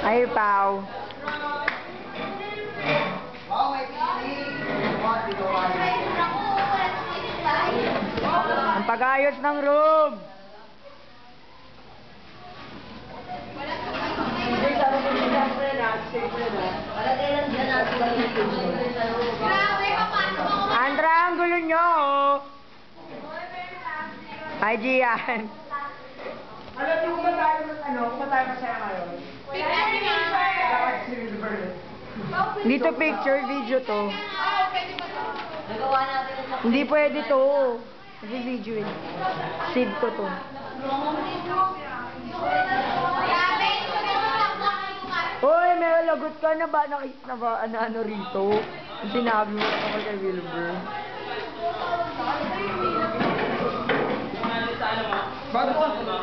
Ay, Pao. Ang pag-ayos ng room. Andra, ang gulo nyo, oh. Hi, Gian. Alam niyo kung tayo masaya ngayon? Dito picture, video to. Hindi pwede to. Kasi video eh. Save ko to. Hoy, may lagot ka na ba? Nakita na ba ano rito? Ang sinabi mo ako kay Wilbur.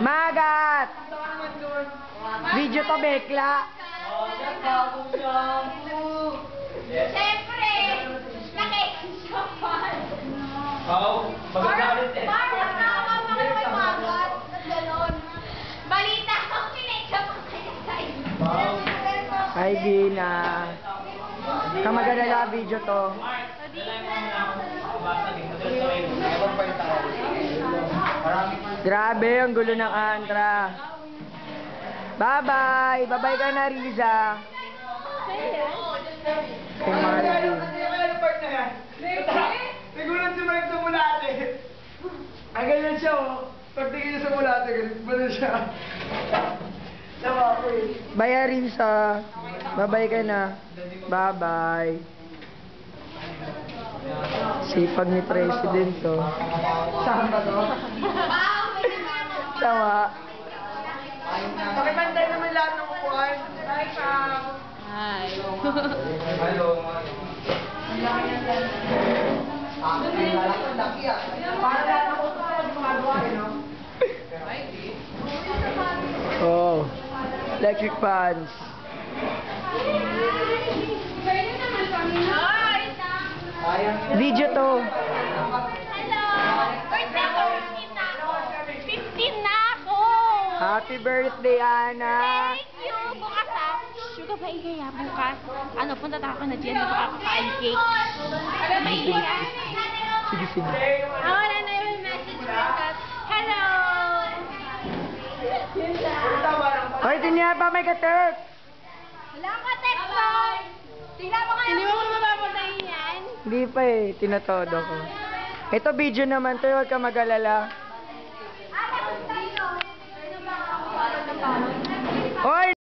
Magat! Video to, Bekla. Siyempre, nakikisyapan. Magagalit eh. Balita ko, pinagsapan kayo tayo. Hi, Gina. Kamagalala video to. Grabe, ang gulo ng Andra. Bye-bye. Bye-bye ka na, Riza. Kay Marvin. Nagulat si Mark sa mulate. Ang ganyan siya, oh. Pagtingin niya sa mulate, ganyan siya. Tawa ko eh. Bye, Riza. Bye-bye ka na. Bye-bye. Sipag ni President, to. Saan ba to? Tawa. Pakipantay naman lahat ng upuan. Hi, Pao. Hi. Hello. Para lahat ng upuan, hindi magagawa, no? Oh. Electric fans. Video to. Hello! Birthday ko, 15 na ako! Happy birthday, Ana. Thank you! Bukas ah! Sugar ba ikaya bukas? Ano, punta tayo na dyan na makakakain cake. Ano ba ikaya? Sige, sige. Wala na yung message message. Hello! Hoy, tinya pa may katek. Wala ka, text boy! Tingnan mo kayo! Hindi mo mapapuntahin yan? Hindi pa eh, tinatodo ko. Ito video naman to, huwag ka mag-alala. Hoy!